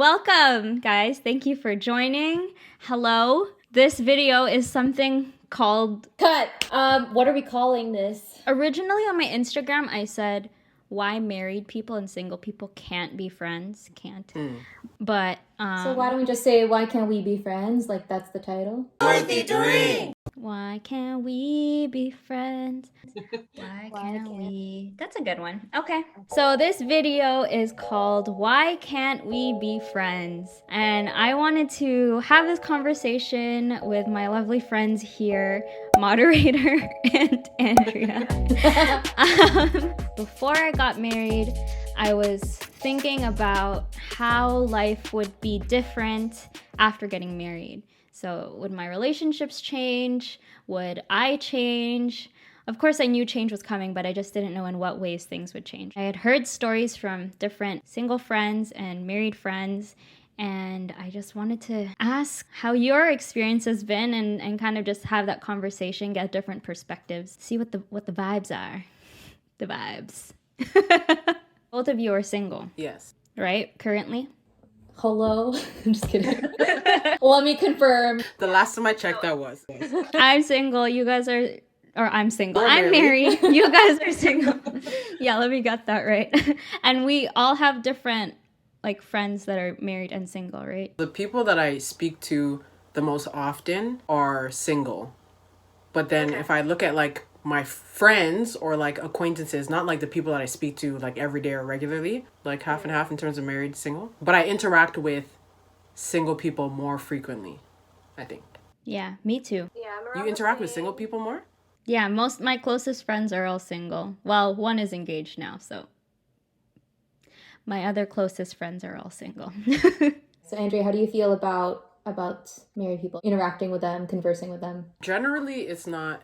Welcome, guys. Thank you for joining. Hello. This video is something called... Cut! What are we calling this? Originally on my Instagram, I said, why married people and single people can't be friends. Can't. But, So why don't we just say, why can't we be friends? Like, that's the title. Why can't we be friends? Why can't we? That's a good one. Okay. So this video is called Why Can't We Be Friends? And I wanted to have this conversation with my lovely friends here, moderator and Andrea. Before I got married, I was thinking about how life would be different after getting married. So would my relationships change? Would I change? Of course, I knew change was coming, but I just didn't know in what ways things would change. I had heard stories from different single friends and married friends, and I just wanted to ask how your experience has been and kind of just have that conversation, get different perspectives, see what the vibes are. The vibes. Both of you are single. Yes. Right? Currently? Hello? I'm just kidding. Let me confirm. The last time I checked, that was. I'm single. You guys are... Or I'm single. We're I'm married. You guys are single. Yeah, let me get that right. And we all have different, like, friends that are married and single, right? The people that I speak to the most often are single. But then if I look at, like, my friends or, like, acquaintances, not, like, the people that I speak to, like, every day or regularly, like, half and half in terms of married, single. But I interact with single people more frequently, I think. Yeah, me too. You interact with single people more? Yeah, my closest friends are all single. Well, one is engaged now, so my other closest friends are all single. So, Andrea, how do you feel about married people, interacting with them, conversing with them? Generally, it's not...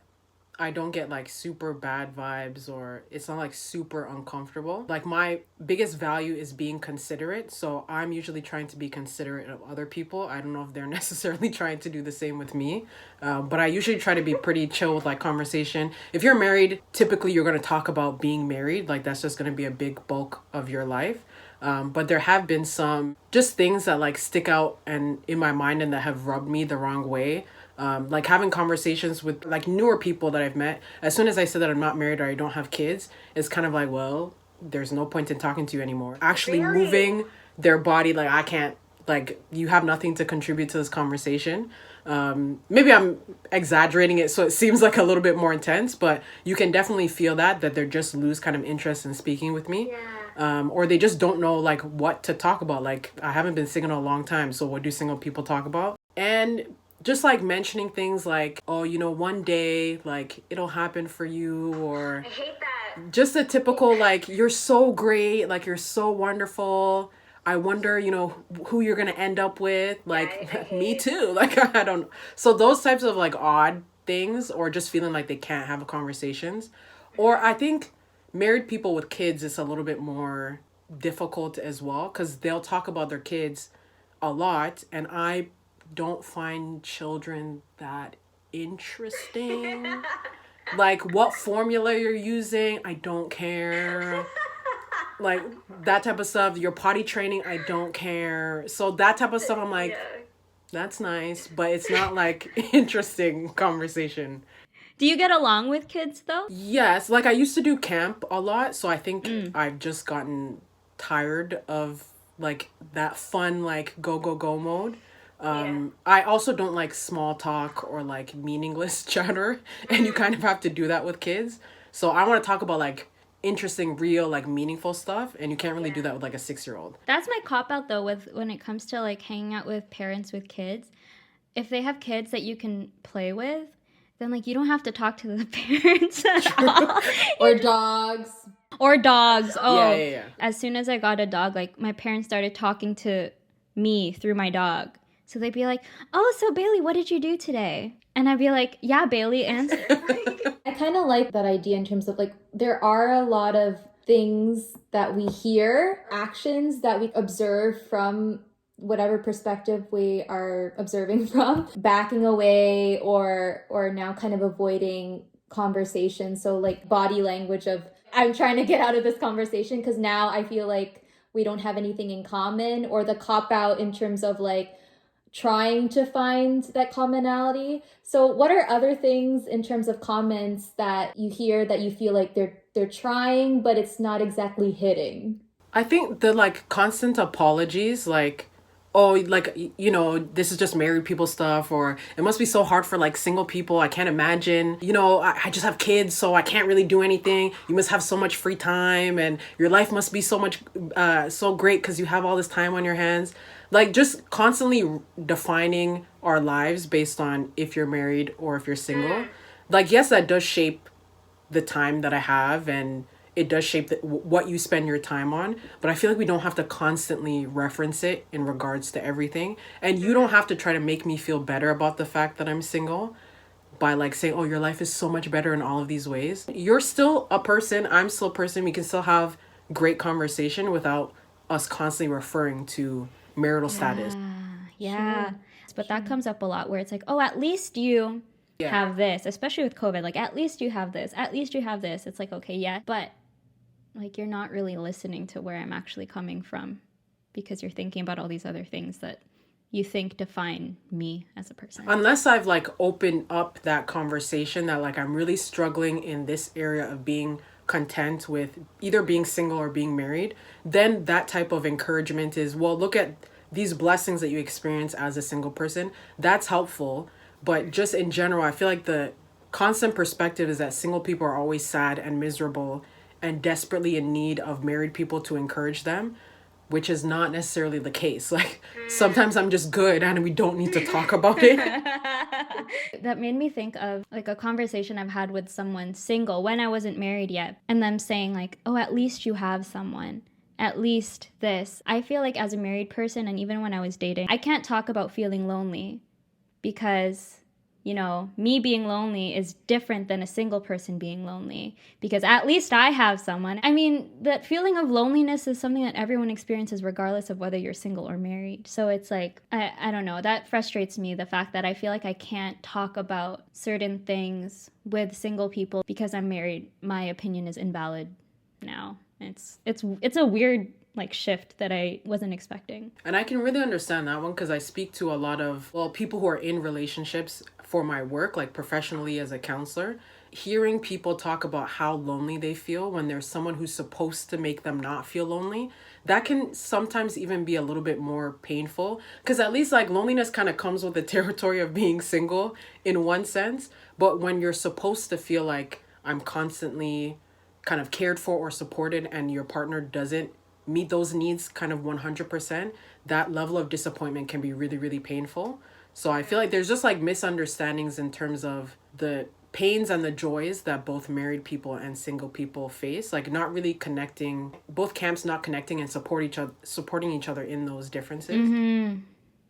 I don't get like super bad vibes or it's not like super uncomfortable. Like my biggest value is being considerate. So I'm usually trying to be considerate of other people. I don't know if they're necessarily trying to do the same with me. But I usually try to be pretty chill with like conversation. If you're married, typically you're going to talk about being married. Like that's just going to be a big bulk of your life. But there have been some just things that like stick out and in my mind and that have rubbed me the wrong way. Like having conversations with like newer people that I've met. As soon as I said that I'm not married or I don't have kids, it's kind of like, well, there's no point in talking to you anymore. Actually moving their body, like I can't, like you have nothing to contribute to this conversation. Maybe I'm exaggerating it so it seems like a little bit more intense, but you can definitely feel that they just lose kind of interest in speaking with me. Or they just don't know like what to talk about. Like I haven't been single in a long time, so what do single people talk about? And just like mentioning things like, oh, you know, one day like it'll happen for you, or I hate that. just a typical like you're so great, like you're so wonderful. I wonder, you know, who you're gonna end up with. Like I me too. Like I don't. So those types of like odd things, or just feeling like they can't have conversations, or I think married people with kids is a little bit more difficult as well because they'll talk about their kids a lot, and I don't find children that interesting. Like what formula you're using, I don't care. Like that type of stuff, your potty training, I don't care. So that type of stuff, I'm like, that's nice, but it's not like interesting conversation. Do you get along with kids though? Yes, like I used to do camp a lot, so I think I've just gotten tired of like that fun like go mode. I also don't like small talk or like meaningless chatter, and you kind of have to do that with kids. So I want to talk about like interesting, real, like meaningful stuff, and you can't really do that with like a 6-year-old. That's my cop out though with when it comes to like hanging out with parents with kids. If they have kids that you can play with, then like you don't have to talk to the parents at all. Or dogs. Or dogs. Oh, Yeah. As soon as I got a dog, like my parents started talking to me through my dog. So they'd be like, oh, so Bailey, what did you do today? And I'd be like, yeah, Bailey, answer. I kind of like that idea in terms of like, there are a lot of things that we hear, actions that we observe from whatever perspective we are observing from, backing away or now kind of avoiding conversation. So like body language of, I'm trying to get out of this conversation because now I feel like we don't have anything in common, or the cop out in terms of like trying to find that commonality. So what are other things in terms of comments that you hear that you feel like they're trying but it's not exactly hitting? I think the like constant apologies, like, oh, like, this is just married people stuff, or it must be so hard for like single people. I can't imagine. I just have kids, so I can't really do anything. You must have so much free time, and your life must be so great because you have all this time on your hands. Like, just constantly defining our lives based on if you're married or if you're single. Like, yes, that does shape the time that I have, and it does shape what you spend your time on. But I feel like we don't have to constantly reference it in regards to everything. And you don't have to try to make me feel better about the fact that I'm single by like saying, oh, your life is so much better in all of these ways. You're still a person. I'm still a person. We can still have great conversation without us constantly referring to marital status. Yeah. But that comes up a lot where it's like, oh, at least you have this, especially with COVID. Like, at least you have this. At least you have this. It's like, okay, yeah. But like, you're not really listening to where I'm actually coming from because you're thinking about all these other things that you think define me as a person. Unless I've like opened up that conversation that like I'm really struggling in this area of being content with either being single or being married, then that type of encouragement is, well, look at these blessings that you experience as a single person. That's helpful. But just in general, I feel like the constant perspective is that single people are always sad and miserable and desperately in need of married people to encourage them, which is not necessarily the case. Like, sometimes I'm just good and we don't need to talk about it. That made me think of like a conversation I've had with someone single when I wasn't married yet, and them saying like, oh, at least you have someone. At least this. I feel like as a married person, and even when I was dating, I can't talk about feeling lonely because, me being lonely is different than a single person being lonely, because at least I have someone. I mean, that feeling of loneliness is something that everyone experiences regardless of whether you're single or married. So it's like, I don't know, that frustrates me, the fact that I feel like I can't talk about certain things with single people because I'm married. My opinion is invalid now. It's a weird like shift that I wasn't expecting. And I can really understand that one because I speak to a lot of, people who are in relationships for my work, like professionally as a counselor. Hearing people talk about how lonely they feel when there's someone who's supposed to make them not feel lonely, that can sometimes even be a little bit more painful, because at least like loneliness kind of comes with the territory of being single in one sense. But when you're supposed to feel like I'm constantly kind of cared for or supported and your partner doesn't meet those needs kind of 100%, that level of disappointment can be really, really painful. So I feel like there's just like misunderstandings in terms of the pains and the joys that both married people and single people face, like not really connecting, both camps not connecting and supporting each other in those differences. Mm-hmm.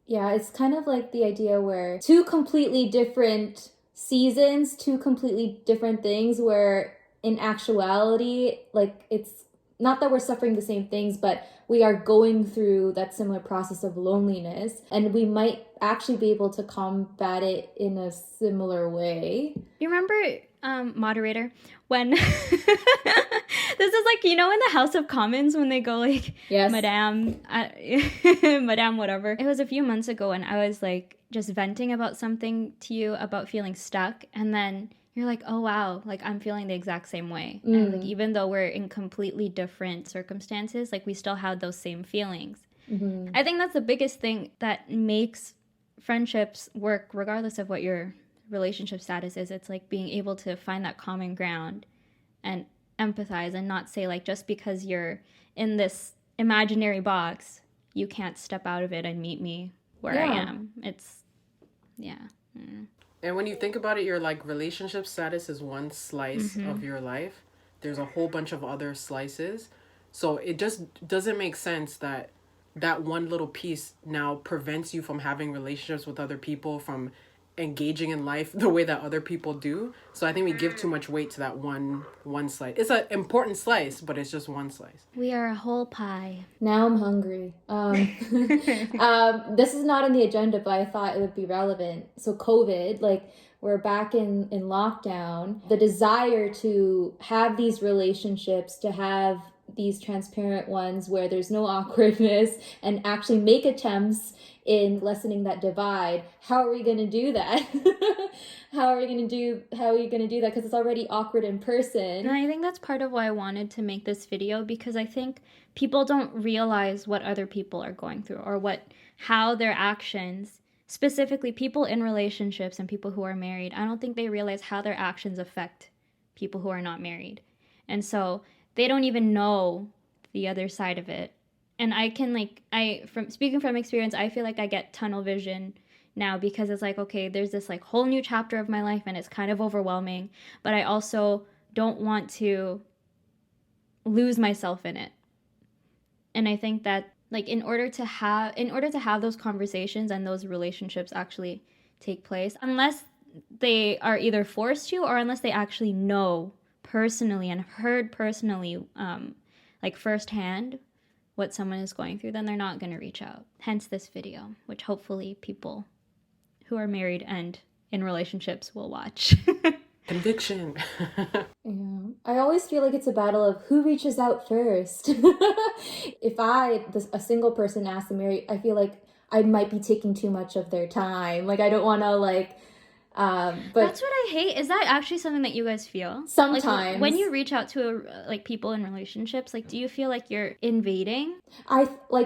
Yeah, it's kind of like the idea where two completely different seasons, two completely different things, where in actuality, like, it's not that we're suffering the same things, but we are going through that similar process of loneliness, and we might actually be able to combat it in a similar way. You remember, moderator, when this is like, in the House of Commons when they go like, yes, Madame, Madame whatever. It was a few months ago, and I was like just venting about something to you about feeling stuck, and then you're like, oh wow, like I'm feeling the exact same way. And like, even though we're in completely different circumstances, like we still had those same feelings. Mm-hmm. I think that's the biggest thing that makes friendships work regardless of what your relationship status is. It's like being able to find that common ground and empathize, and not say like, just because you're in this imaginary box, you can't step out of it and meet me where I am. It's, yeah. Mm. And when you think about it, your like relationship status is one slice of your life. There's a whole bunch of other slices. So it just doesn't make sense that that one little piece now prevents you from having relationships with other people, from engaging in life the way that other people do. So I think we give too much weight to that one slice. It's an important slice, but it's just one slice. We are a whole pie. Now I'm hungry. This is not on the agenda, but I thought it would be relevant. So COVID, like, we're back in lockdown. The desire to have these relationships, to have these transparent ones where there's no awkwardness and actually make attempts in lessening that divide, how are we going to do that? How are you going to do that? Because it's already awkward in person. And I think that's part of why I wanted to make this video, because I think people don't realize what other people are going through, or how their actions, specifically people in relationships and people who are married, I don't think they realize how their actions affect people who are not married. And so they don't even know the other side of it. And I can from speaking from experience, I feel like I get tunnel vision now, because it's like, okay, there's this like whole new chapter of my life and it's kind of overwhelming, but I also don't want to lose myself in it. And I think that like in order to have those conversations and those relationships actually take place, unless they are either forced to, or unless they actually know personally and heard personally, like firsthand, what someone is going through, then they're not going to reach out. Hence this video, which hopefully people who are married and in relationships will watch. Conviction. Yeah. I always feel like it's a battle of who reaches out first. If a single person, asks them married, I feel like I might be taking too much of their time. Like, I don't want to but that's what I hate. Is that actually something that you guys feel? Sometimes. Like, when you reach out to people in relationships, like, do you feel like you're invading?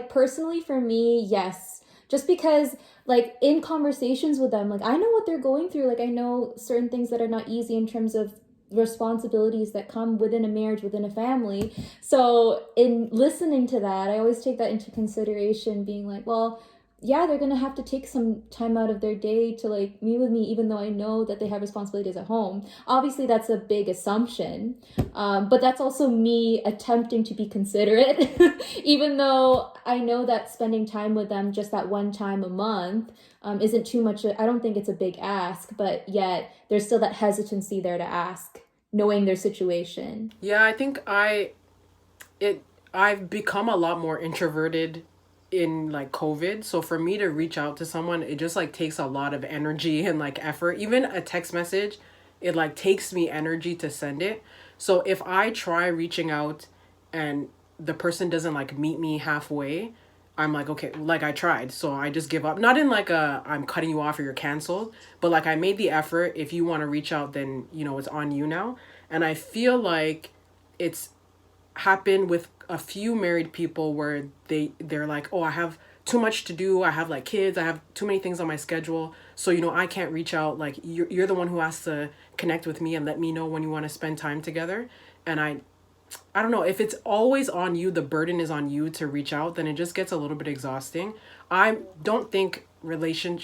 Personally for me, yes. Just because like in conversations with them, like I know what they're going through. Like I know certain things that are not easy in terms of responsibilities that come within a marriage, within a family. So in listening to that, I always take that into consideration, being like, well, yeah, they're going to have to take some time out of their day to like meet with me, even though I know that they have responsibilities at home. Obviously, that's a big assumption. But that's also me attempting to be considerate, even though I know that spending time with them just that one time a month isn't too much. I don't think it's a big ask, but yet there's still that hesitancy there to ask, knowing their situation. Yeah, I think I've become a lot more introverted in like COVID. So for me to reach out to someone, it just like takes a lot of energy and like effort. Even a text message, it like takes me energy to send it. So if I try reaching out and the person doesn't like meet me halfway, I'm like, okay, like I tried, so I just give up. Not in like a I'm cutting you off or you're canceled, but like I made the effort. If you want to reach out, then it's on you now. And I feel like it's happened with a few married people where they're like, oh, I have too much to do, I have like kids, I have too many things on my schedule, so I can't reach out. Like you're the one who has to connect with me and let me know when you want to spend time together. And I don't know, if it's always on you, the burden is on you to reach out, then it just gets a little bit exhausting. I don't think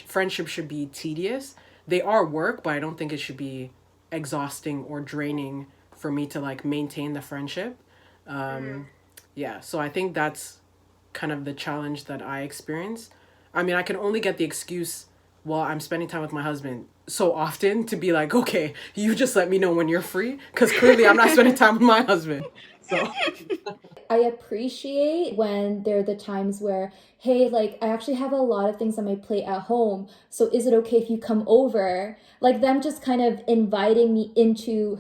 friendship should be tedious. They are work, but I don't think it should be exhausting or draining for me to like maintain the friendship. Yeah, so I think that's kind of the challenge that I experience. I mean, I can only get the excuse, well, I'm spending time with my husband so often, to be like, okay, you just let me know when you're free, because clearly I'm not spending time with my husband. So I appreciate when there are the times where, hey, like I actually have a lot of things on my plate at home, so is it okay if you come over? Like them just kind of inviting me into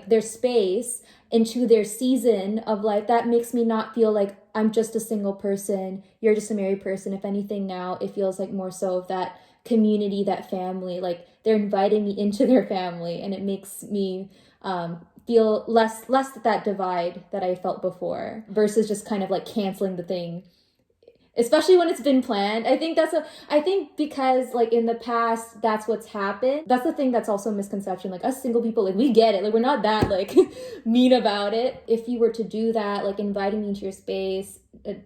their space, into their season of life. That makes me not feel like I'm just a single person, you're just a married person. If anything, now it feels like more so of that community, that family. Like they're inviting me into their family, and it makes me feel less that divide that I felt before, versus just kind of like canceling the thing, especially when it's been planned. I think because like in the past, that's what's happened. That's the thing that's also a misconception. Like us single people, like we get it. Like we're not that like mean about it. If you were to do that, like inviting me into your space,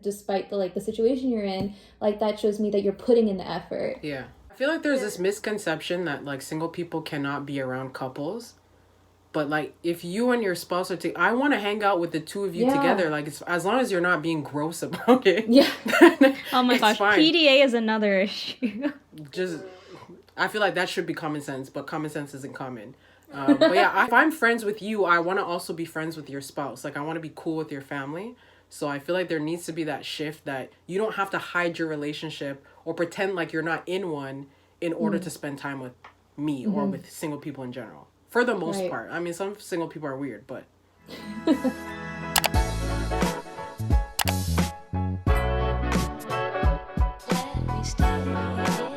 despite the situation you're in, like that shows me that you're putting in the effort. yeah, I feel like there's this misconception that like single people cannot be around couples. But like, if you and your spouse are I want to hang out with the two of you together. Like, as long as you're not being gross about it. Yeah. Oh my gosh, fine. PDA is another issue. I feel like that should be common sense, but common sense isn't common. But yeah, if I'm friends with you, I want to also be friends with your spouse. Like, I want to be cool with your family. So I feel like there needs to be that shift that you don't have to hide your relationship or pretend like you're not in one in order to spend time with me or with single people in general. For the most part. I mean, some single people are weird, but Bye.